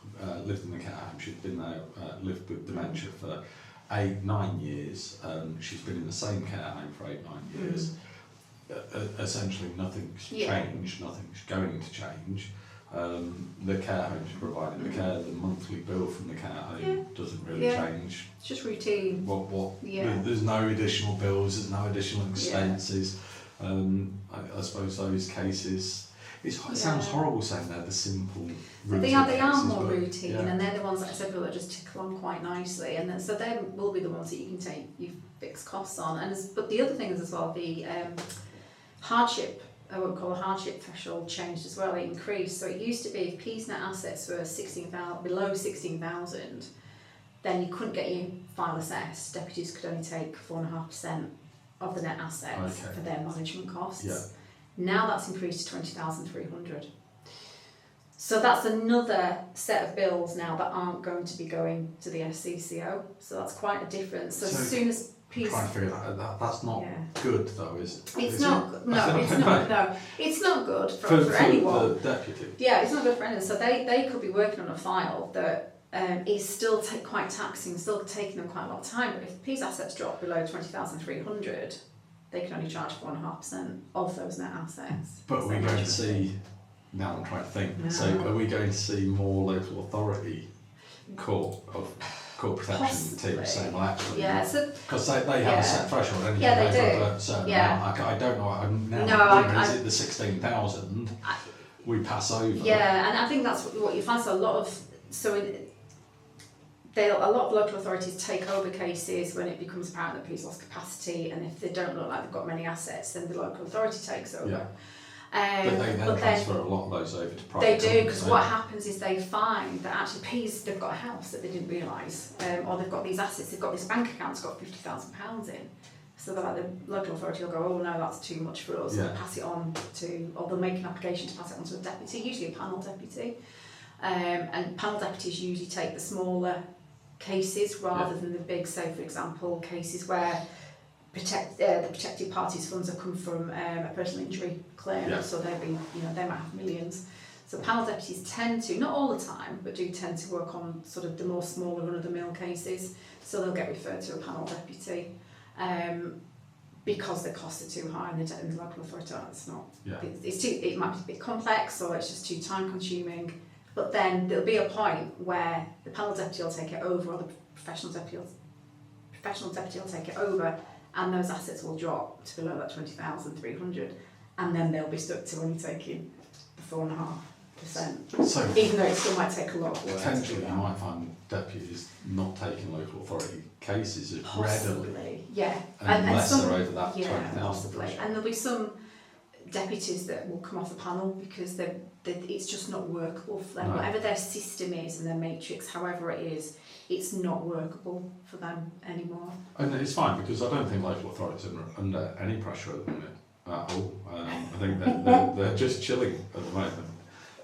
lived in the care home, she's been there, lived with dementia for 8-9 years. She's been in the same care home for 8-9 years. Essentially nothing's changed, nothing's going to change. The care home's providing the care, the monthly bill from the care home doesn't really change. It's just routine. There's no additional bills, there's no additional expenses. I suppose those cases, it sounds horrible saying they're the simple routine They are cases, more routine, and they're the ones that I said that just tick along quite nicely, and then, so they will be the ones that you can take your fixed costs on. But the other thing is as well, the hardship, I won't call a hardship threshold, changed as well. It increased. So it used to be if P's net assets were below 16,000, then you couldn't get your file assessed. Deputies could only take 4.5% of the net assets for their management costs. Yeah. Now that's increased to 20,300. So that's another set of bills now that aren't going to be going to the SCCO. So that's quite a difference. So as soon as I'm trying to figure that that's not good though, is it? It's not. No, it's not good for anyone. The deputy. Yeah, it's not good for anyone. So they could be working on a file that is still quite taxing, still taking them quite a lot of time. But if P's assets drop below 20,300, they can only charge 4.5% of those net assets. But we're going to see. Now I'm trying to think. No. So are we going to see more local authority court protection teams saying, well, actually, because they have a set threshold, and they do. A certain amount. I don't know. I'm now is it the 16,000 we pass over? Yeah, and I think that's what you find. So a lot of local authorities take over cases when it becomes apparent that P's lost capacity, and if they don't look like they've got many assets, then the local authority takes over. Yeah. But they then transfer a lot of those over to private. They do, because what happens is they find that actually P's, they've got a house that they didn't realise, or they've got these assets, they've got this bank account that's got £50,000 in. So the local authority will go, oh no, that's too much for us, and pass it on to, or they'll make an application to pass it on to a deputy, usually a panel deputy. And panel deputies usually take the smaller cases rather than the big, say for example, cases where the protected parties funds have come from a personal injury claim, so they might have millions. So panel deputies tend to, not all the time, but do tend to work on sort of the more smaller run-of-the-mill cases. So they'll get referred to a panel deputy because the costs are too high, and the local authority, it's not. It might be a bit complex, or it's just too time-consuming. But then there'll be a point where the panel deputy will take it over, or the professional deputy will take it over, and those assets will drop to below that 20,300, and then they'll be stuck to only taking the 4.5%. So even though it still might take a lot of work. Potentially, you might find deputies not taking local authority cases as readily. Unless they're over that 20,000. Possibly. And there'll be some deputies that will come off the panel because it's just not workable for them. No. Whatever their system is and their matrix, however it is, it's not workable for them anymore. And it's fine, because I don't think local authorities are under any pressure at the minute at all. I think they're just chilling at the moment.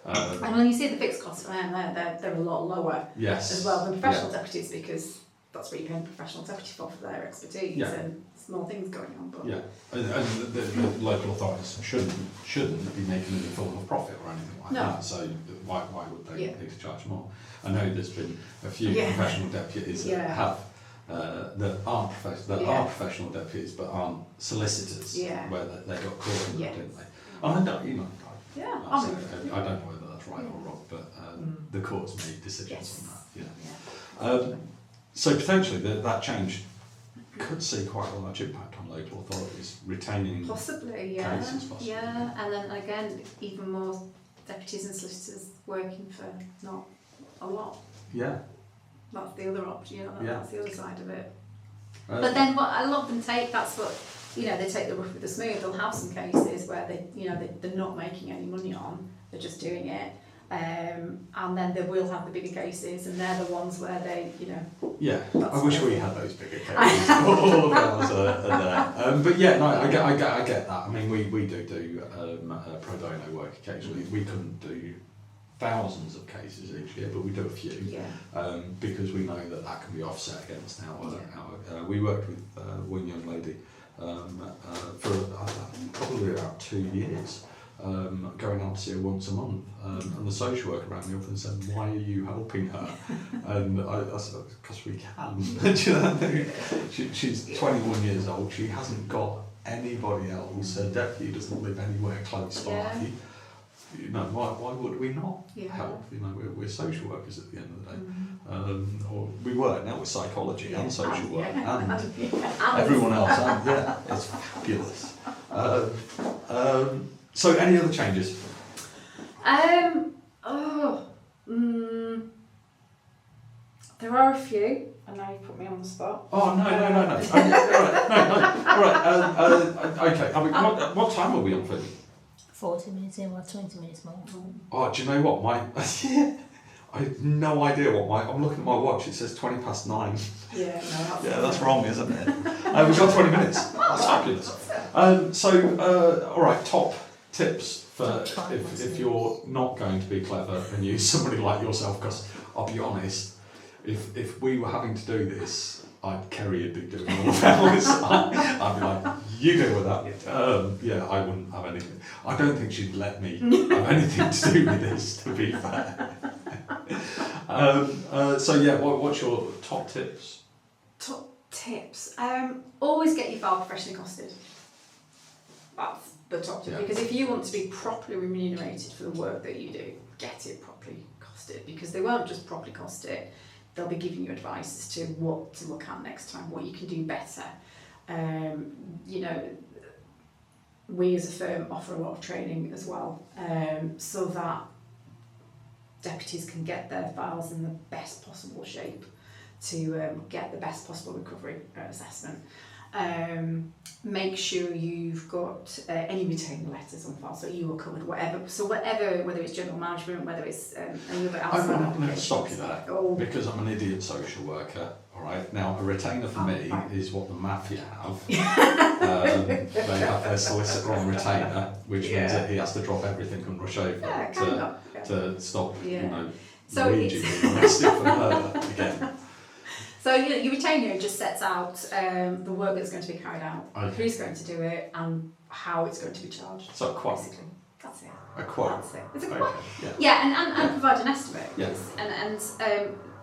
And when you see the fixed costs for them, they're a lot lower as well than professional deputies, because that's what you're paying professional deputy for their expertise and small things going on. But and the local authorities shouldn't be making any form of profit or anything like that. So why would they need to charge more? I know there's been a few professional deputies that have that are professional deputies but aren't solicitors, where they got caught in that, didn't they? I don't know whether that's right or wrong, but the courts made decisions on that. So potentially that change could see quite a large impact on local authorities retaining cases, possibly. And then again, even more deputies and solicitors working for not a lot. That's the other option. That's the other side of it. But then what a lot of them take, that's what they take the rough with the smooth. They'll have some cases where they're not making any money on, they're just doing it, And then they will have the bigger cases, and they're the ones where they, you know. Yeah, I wish we had those bigger cases. All of ours are there. But yeah, no, I get that. I mean, we do pro bono work occasionally. We couldn't do thousands of cases each year, but we do a few. Because we know that can be offset against our we worked with one young lady for probably about 2 years. Going out to see her once a month, and the social worker rang me up and said, "Why are you helping her?" And I said, "Because we can." Do you know what I mean? She's 21 years old. She hasn't got anybody else. Her deputy doesn't live anywhere close by. You know, why would we not help? You know, we're social workers at the end of the day, or we were. Now we're psychology and social work and everyone else. And, it's fabulous. So, any other changes? There are a few, and now you put me on the spot. Oh, no. All right. Okay. I mean, what time are we on for? 40 minutes in, 20 minutes more. Oh, do you know what? I have no idea I'm looking at my watch, it says 9:20. Yeah, no, that's wrong, isn't it? We've got 20 minutes. That's fabulous. All right, top tips for if you're not going to be clever and use somebody like yourself, because I'll be honest, if we were having to do this, Kerry would be doing all of ours. I'd be like, you deal with that. I wouldn't have anything. I don't think she'd let me have anything to do with this, to be fair. What's your top tips? Top tips. Always get your file professionally costed. That's the top tip. Because if you want to be properly remunerated for the work that you do, get it properly costed. Because they won't just properly cost it. They'll be giving you advice as to what to look at next time, what you can do better. We as a firm offer a lot of training as well, so that deputies can get their files in the best possible shape to get the best possible recovery assessment. Make sure you've got any retainer letters on file, so you are covered, whatever, whether it's general management, whether it's any other outside I'm going to stop you there, because I'm an idiot social worker. All right, now a retainer for me is what the mafia have. They have their solicitor on retainer, which means that he has to drop everything and rush over to stop, Luigi being arrested for murder again. So your retainer just sets out the work that's going to be carried out, who's going to do it, and how it's going to be charged. So a quote. Basically, that's it. A quote. That's it. It's a quote. Okay. And provide an estimate. Yes.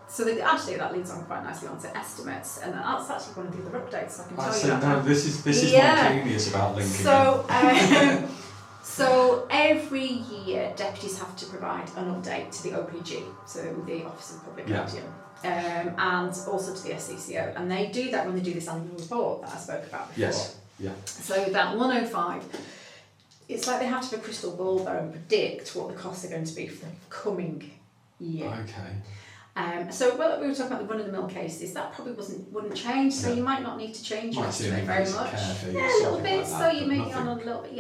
So that leads on quite nicely onto estimates, and that's actually one of the other updates. I can tell you that. No, this is my genius about linking. So. So every year, deputies have to provide an update to the OPG, so the Office of Public Guardian, and also to the SCCO, and they do that when they do this annual report that I spoke about before. Yes. Yeah. So that 105, it's like they have to have a crystal ball there and predict what the costs are going to be for the coming year. Okay. So we were talking about the run-of-the-mill cases, that probably wouldn't change, so you might not need to change your estimate very much. A little bit, so you may be on a little bit,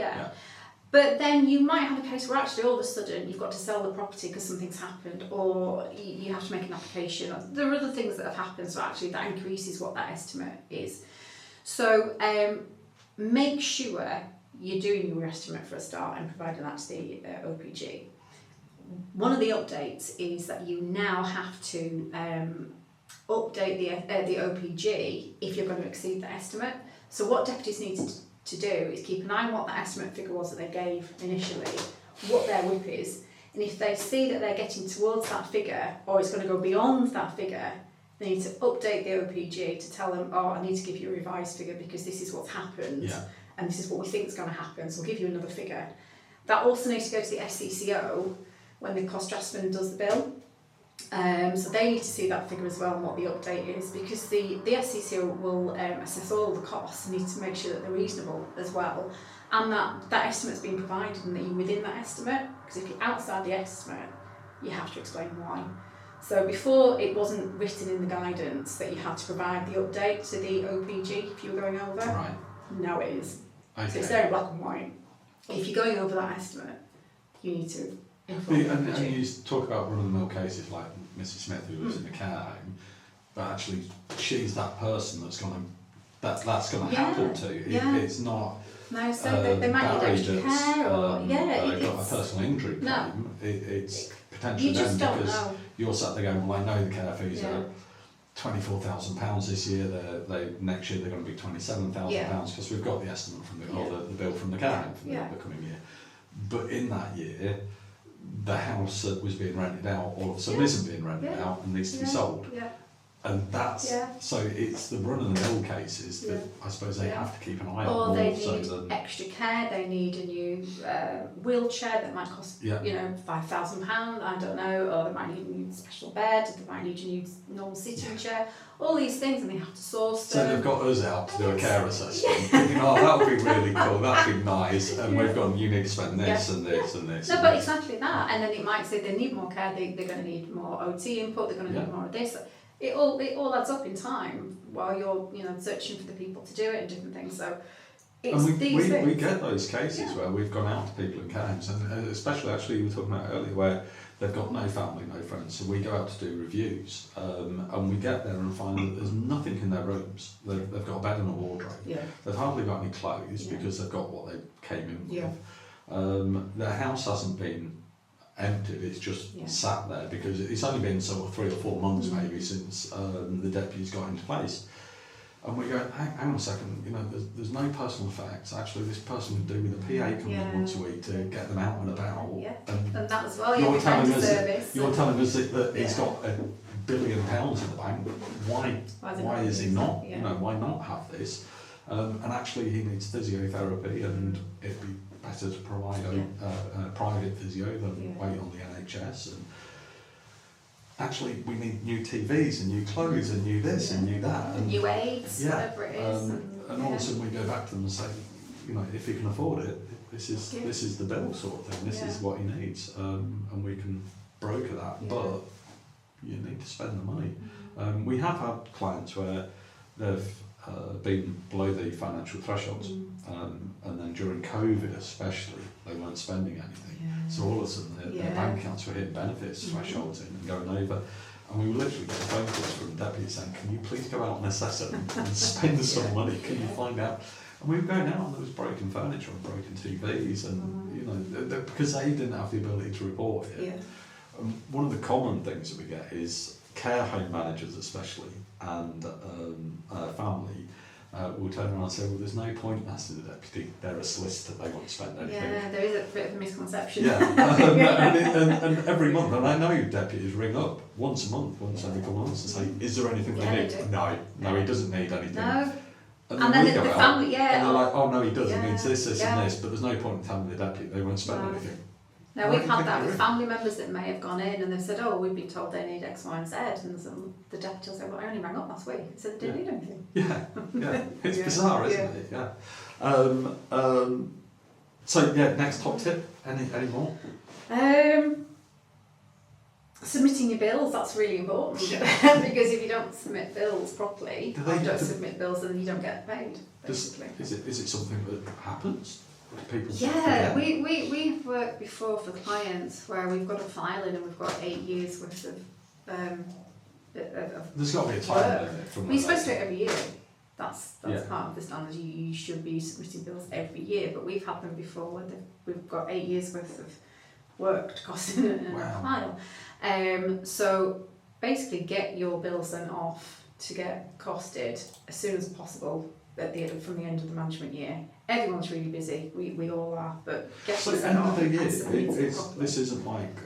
But then you might have a case where actually all of a sudden you've got to sell the property because something's happened, or you have to make an application. There are other things that have happened, so actually that increases what that estimate is. So make sure you're doing your estimate for a start and providing that to the OPG. One of the updates is that you now have to update the OPG if you're going to exceed the estimate. So what deputies need to do is keep an eye on what the estimate figure was that they gave initially, what their WIP is, and if they see that they're getting towards that figure or it's going to go beyond that figure, they need to update the OPG to tell them, I need to give you a revised figure because this is what's happened and this is what we think is going to happen, so we'll give you another figure. That also needs to go to the SCCO when the cost draftsman does the bill. So they need to see that figure as well and what the update is, because the SCCO will assess all the costs and need to make sure that they're reasonable as well, and that estimate's been provided and that you're within that estimate, because if you're outside the estimate you have to explain why. So before it wasn't written in the guidance that you had to provide the update to the OPG if you were going over. Right. Now it is. Okay. So it's there in black and white. If you're going over that estimate, you need to And you talk about run-of-the-mill cases like Mrs. Smith, who lives in a care home, but actually she's that person that's going to happen to. It's not. No, so they might need extra care, or they've got a personal injury claim. It's potentially you just them don't because know. You're sat there going, well, I know the care fees are £24,000 this year. Next year they're going to be £27,000 because we've got the estimate from the bill from the care home for the coming year. But in that year, the house that was being rented out all of a sudden isn't being rented out and needs to be sold. And that's so it's the run-of-the-mill cases that I suppose they have to keep an eye on. Or they need extra care. They need a new wheelchair that might cost £5,000. I don't know. Or they might need a new special bed. They might need a new normal sitting chair. All these things, and they have to source them. So they've got us out to do a care assessment. Thinking, that would be really cool. That'd be nice. And we've gone, you need to spend this and this and this. No, but exactly that. And then it might say they need more care. They're going to need more OT input. They're going to need more of this. It all adds up in time while you're searching for the people to do it and different things. So it's these things. We get those cases where we've gone out to people in care homes, and especially actually you were talking about earlier where they've got no family, no friends. So we go out to do reviews, and we get there and find that there's nothing in their rooms. They've got a bed and a wardrobe. They've hardly got any clothes because they've got what they came in with. Their house hasn't been emptied, it's just sat there because it's only been sort of 3 or 4 months maybe since the deputies got into place. And we go, hang on a second, there's no personal effects. Actually, this person would do with a PA coming in once a week to get them out and about. And that as well, you're telling us service. that he's got £1 billion in the bank. Why is he not? Why not have this? And actually, he needs physiotherapy, and it'd be better to provide a private physio than wait on the NHS. And actually, we need new TVs and new clothes and new this and new that. And new aids, whatever it is. And all of a sudden we go back to them and say, if he can afford it, this is the bill sort of thing. This is what he needs, and we can broker that. But you need to spend the money. We have had clients where they've been below the financial thresholds, and then during COVID especially, they weren't spending anything. So all of a sudden their bank accounts were hitting benefits thresholds in and going over. And we would literally get phone calls from deputies saying, can you please go out and assess it and spend some money? Can you find out? And we were going out and there was broken furniture and broken TVs, and because they didn't have the ability to report it. One of the common things that we get is care home managers especially and family will turn around and say, well, there's no point asking the deputy, they're a solicitor, they won't spend anything. Yeah, there is a bit of a misconception. And every month, and I know deputies ring up once a month, once every couple of months, and say, is there anything they need? No, he doesn't need anything. No. And then the family, and they're like, oh no, he does, he needs this and this, but there's no point in telling the deputy they won't spend anything. Now we've had that with family members that may have gone in and they've said, oh, we've been told they need X, Y and Z, and so the deputy will say, well, I only rang up last week and said they didn't need anything. It's bizarre, isn't it? So next top tip, any more? Submitting your bills, that's really important because if you don't submit bills properly, submit bills, then you don't get paid, basically. Is it something that happens? People we've worked before for clients where we've got a file in and we've got 8 years worth of there's got to be a time limit from we're supposed to do it every year. That's part of the standard. You should be submitting bills every year, but we've had them before where we've got 8 years worth of work to cost in a file. So basically get your bills sent off to get costed as soon as possible from the end of the management year. Everyone's really busy, we all are, but get so sent off. End of the year, this isn't like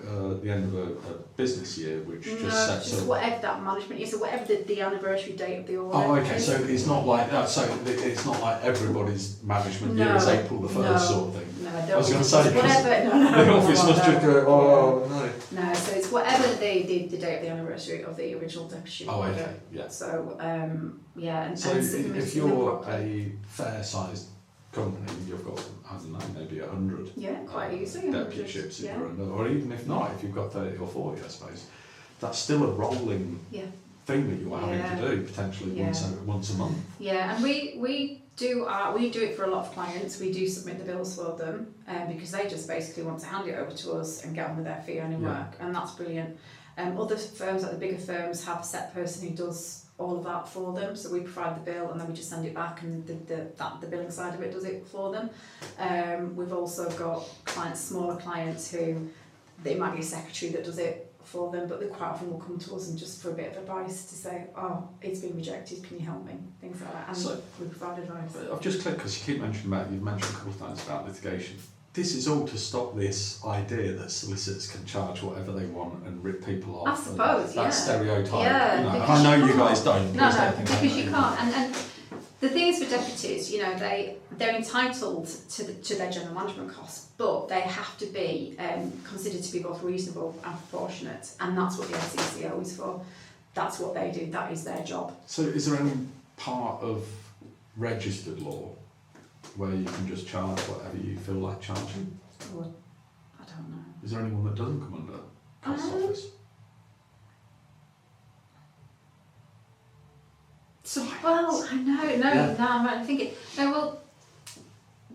the end of a business year, which just sets up. Whatever that management year, so whatever the anniversary date of the audit. Oh, okay. So it's not like that. So it's not like everybody's management year is April the 1st sort of thing. No, I don't. I was going to say whatever. The office must just go. Oh no. No, so it's whatever the date of the anniversary of the original deputy. Oh, okay. Yeah. So and so if you're a fair-sized company, you've got, I don't know, maybe 100 quite easily deputyships if you're under, or even if not, if you've got 30 or 40, I suppose, that's still a rolling thing that you're having to do potentially once a month. Yeah, and we do it for a lot of clients. We do submit the bills for them because they just basically want to hand it over to us and get on with their fee earning work, and that's brilliant. Other firms, like the bigger firms, have a set person who does all of that for them, so we provide the bill and then we just send it back, and the billing side of it does it for them. We've also got clients, smaller clients, who it might be a secretary that does it for them, but they quite often will come to us and just for a bit of advice to say, oh, it's been rejected, can you help me? Things like that, and so, we provide advice. I've just clicked because you keep mentioning you've mentioned a couple of times about litigation. This is all to stop this idea that solicitors can charge whatever they want and rip people off. I suppose, that stereotype. Yeah, you know, and I know you guys don't. No, because you can't. And the thing is, for deputies, you know, they're entitled to their general management costs, but they have to be considered to be both reasonable and proportionate, and that's what the SCCO is for. That's what they do. That is their job. So, is there any part of registered law where you can just charge whatever you feel like charging? Well, I don't know. Is there anyone that doesn't come under cost office? So, well, I know, I'm thinking, no, well,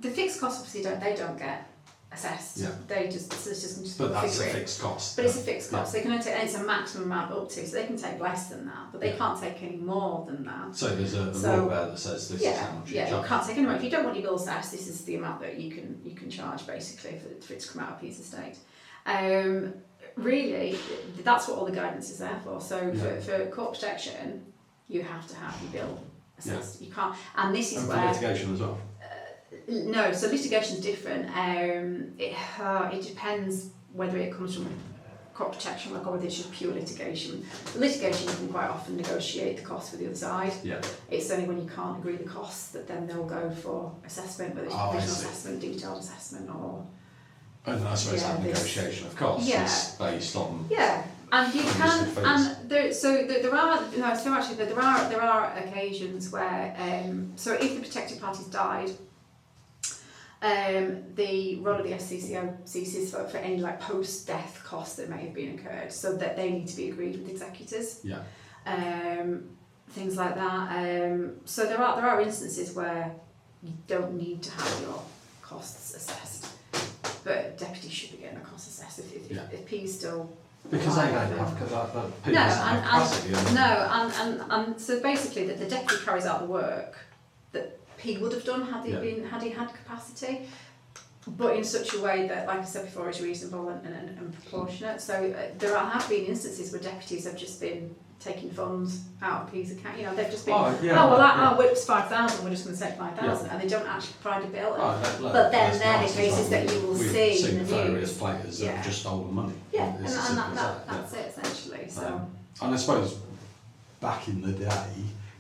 the fixed costs obviously don't get assessed. Yeah. They just, solicitors can just But that's a figure it. fixed cost. But it's a fixed cost. They can only take, and it's a maximum amount up to, so they can take less than that, but they can't take any more than that. So there's a rule there that says this is how much you charge. Yeah, you can't take any more. If you don't want your bills assessed, this is the amount that you can charge basically for it to come out of P's estate. Really, that's what all the guidance is there for. So for court protection, you have to have your bill assessed. You can't, and this is and where for litigation as well. No, so litigation is different. It depends whether it comes from court protection work or whether it's just pure litigation. Litigation, you can quite often negotiate the cost with the other side. Yeah. It's only when you can't agree the costs that then they'll go for assessment, whether it's provisional assessment, detailed assessment, or. And I suppose that negotiation, of course, is based on. Yeah. And you can, and there are occasions where, so if the protected party's died, the role of the SCCO ceases for any like post-death costs that may have been incurred, so that they need to be agreed with executors. Yeah. Things like that. So there are instances where you don't need to have your costs assessed, but deputies should be getting a cost assessed if P's still. Because they don't have and so basically the deputy carries out the work that P would have done had he had capacity, but in such a way that, like I said before, is reasonable and proportionate. So there have been instances where deputies have just been taking funds out of P's account. You know, they've just been, our whip's 5,000, we're just going to take 5,000, and they don't actually provide a bill. But then they're the cases that you will see in the various players that have just stolen money. Yeah, and that's it essentially. So. And I suppose back in the day,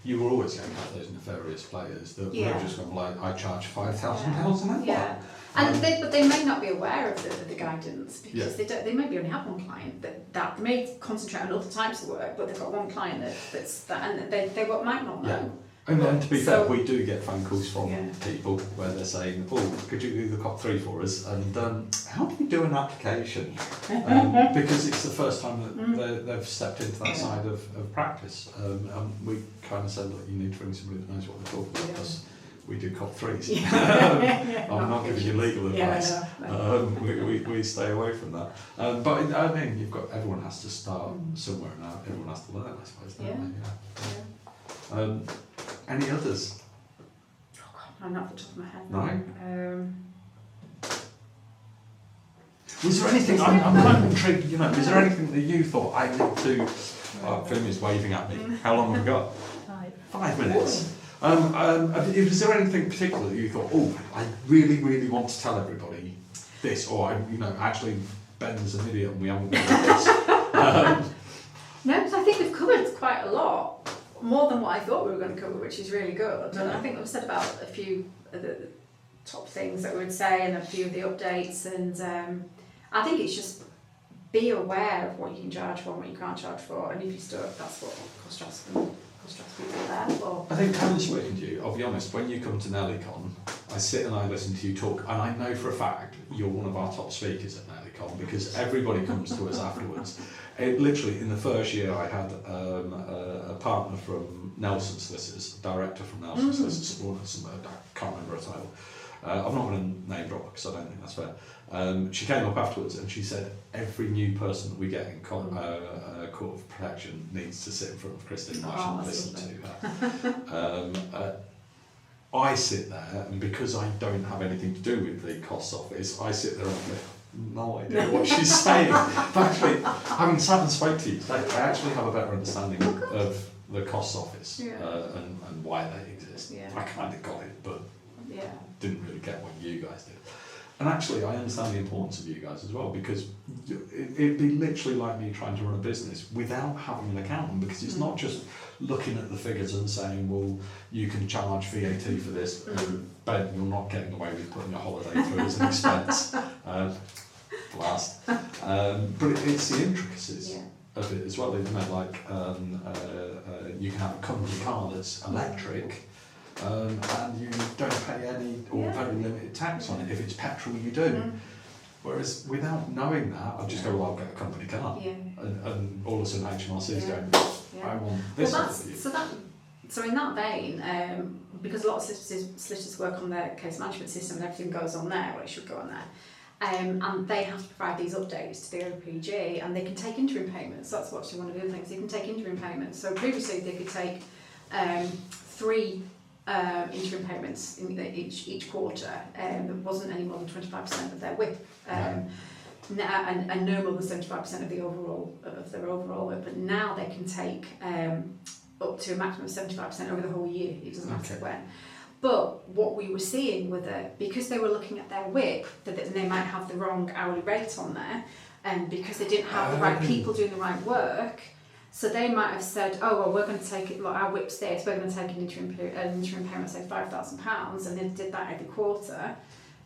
you were always going to have those nefarious players that were just going like, I charge £5,000 an hour. Yeah. And but they may not be aware of the guidance because they maybe only have one client that they may concentrate on other types of work, but they've got one client that's that, and they might not know. Yeah. And to be fair, we do get phone calls from people where they're saying, "Oh, could you do the COP 3 for us?" And how do you do an application? Because it's the first time that they've stepped into that side of practice. And we kind of said, "Look, you need to bring somebody that knows what they're talking about." Because we do COP 3s. I'm not giving you legal advice. We stay away from that. But I mean, everyone has to start somewhere, and everyone has to learn, I suppose. Don't they? Any others? Oh God, not off the top of my head. No. Was there anything? I'm kind of intrigued. You know, was there anything that you thought I need to? Finn is waving at me. How long have we got? 5 minutes. Was there anything particular that you thought, oh, I really, really want to tell everybody this, or actually Ben's an idiot and we haven't got this? No, because I think we've covered quite a lot, more than what I thought we were going to cover, which is really good. And I think we've said about a few of the top things that we would say and a few of the updates. And I think it's just be aware of what you can charge for and what you can't charge for. And if you're stuck, that's what cost people are there for. I think having spoken to you, I'll be honest, when you come to NellieCon, I sit and I listen to you talk, and I know for a fact you're one of our top speakers at NellieCon. break on, because everybody comes to us afterwards. It literally, in the first year, I had a partner from Nelson Solicitors, director from Nelson Solicitors, I can't remember her title. I'm not going to name drop because I don't think that's fair. She came up afterwards and she said every new person that we get in court of protection needs to sit in front of Christine Marsh and listen to her. I sit there, and because I don't have anything to do with the costs office, I sit there and think, no idea what she's saying. But actually, having sat and spoke to you today, I actually have a better understanding of the costs office and why they exist. Yeah. I kind of got it, but didn't really get what you guys did. And actually, I understand the importance of you guys as well, because it'd be literally like me trying to run a business without having an accountant, because it's not just looking at the figures and saying, well, you can charge VAT for this, but you're not getting away with putting a holiday through as an expense. Blast. But it's the intricacies of it as well, isn't it? Like, you can have a company car that's electric, and you don't pay any or very limited tax on it. If it's petrol, you do. Whereas without knowing that, I'd just go, well, I'll get a company car. And all of a sudden HMRC's going, I want this. So in that vein, because a lot of solicitors work on their case management system and everything goes on there, well, it should go on there. And they have to provide these updates to the OPG, and they can take interim payments. That's actually one of the other things. They can take interim payments. So previously they could take 3 interim payments in each quarter. There wasn't any more than 25% of their WIP, and no more than 75% of their overall WIP. But now they can take up to a maximum of 75% over the whole year. It doesn't matter when. But what we were seeing with it, because they were looking at their WIP, that they might have the wrong hourly rate on there, and because they didn't have the right people doing the right work, so they might have said, oh, well, we're going to take it, like our WIP's this, we're going to take an interim payment, say £5,000, and they did that every quarter.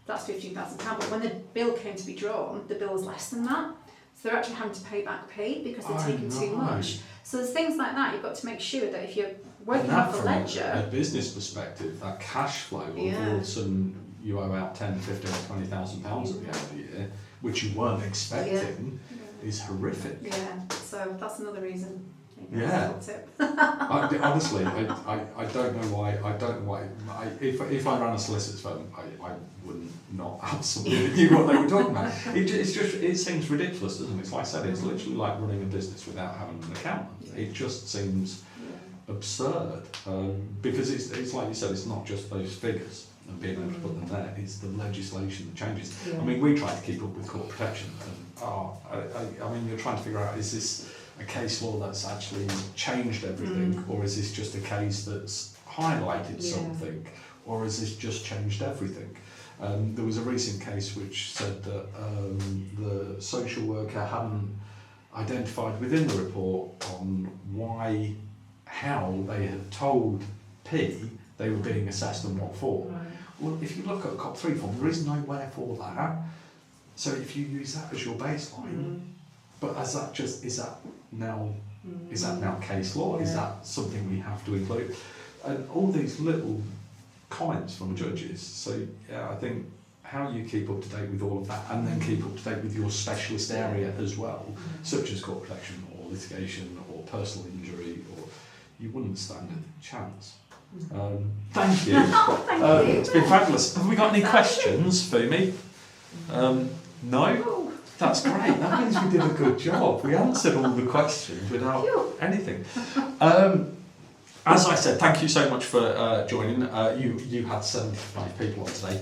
That's £15,000. But when the bill came to be drawn, the bill was less than that. So they're actually having to pay back P because they're taking too much. So there's things like that. You've got to make sure that if you're working off a ledger, from a business perspective, that cash flow of all of a sudden you owe out 10, 15, or £20,000 at the end of the year, which you weren't expecting, is horrific. Yeah. So that's another reason. Tip. Honestly, I don't know why. I don't know why. If I ran a solicitor's firm, I wouldn't not absolutely knew what they were talking about. It seems ridiculous, doesn't it? It's like I said, it's literally like running a business without having an accountant. It just seems absurd, because it's like you said, it's not just those figures and being able to put them there, it's the legislation that changes. I mean, we try to keep up with court protection, and I mean, you're trying to figure out, is this a case law that's actually changed everything, or is this just a case that's highlighted something, or has this just changed everything? There was a recent case which said that the social worker hadn't identified within the report on how they had told P they were being assessed and what for. Well, if you look at COP 3 form, there is nowhere for that. So if you use that as your baseline, but is that now case law? Is that something we have to include? And all these little comments from judges. So I think how you keep up to date with all of that, and then keep up to date with your specialist area as well, such as court protection or litigation or personal injury, or you wouldn't stand a chance. Thank you. Thank you. It's been fabulous. Have we got any questions for me? No? That's great. That means we did a good job. We answered all the questions without anything. As I said, thank you so much for joining. You had 75 people on today.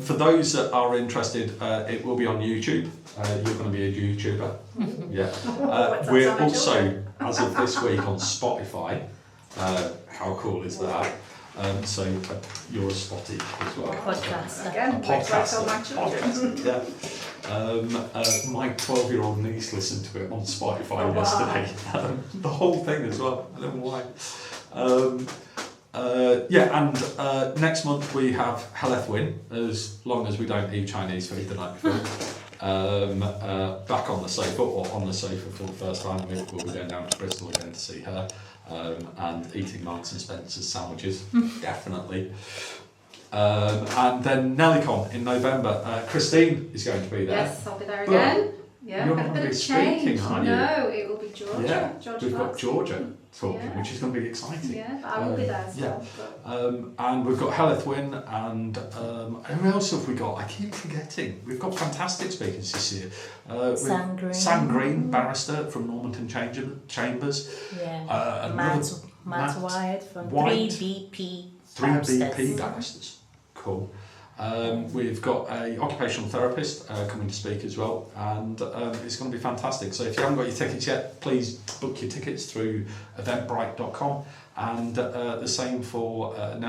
For those that are interested, it will be on YouTube. You're going to be a YouTuber. Yeah. We're also, as of this week, on Spotify. How cool is that? So you're a spotty as well. Podcaster. Again, A podcaster. Podcaster. Yeah. My 12-year-old niece listened to it on Spotify yesterday. The whole thing as well. I don't know why. And next month we have Helethwin, as long as we don't eat Chinese food the night before. Back on the sofa, or on the sofa for the first time. We'll be going down to Bristol again to see her, and eating Marks and Spencer's sandwiches, definitely. And then NellieCon in November. Christine is going to be there. Yes, I'll be there again. Yeah, you're got a not bit gonna of be change. speaking, are you? No, it will be Georgia. Yeah, Georgia we've got Clarkson. Georgia talking, Yeah. which is going to be exciting. Yeah, but I will be there still. And we've got Heleth Wynn and who else have we got? I keep forgetting. We've got fantastic speakers this year. Sam Green. Sam Green, barrister from Normanton Chambers. Yeah. Matt Wyatt from White. 3BP 3BP barristers. Cool. We've got a occupational therapist coming to speak as well, and it's going to be fantastic. So if you haven't got your tickets yet, please book your tickets through eventbrite.com, and the same for Nellie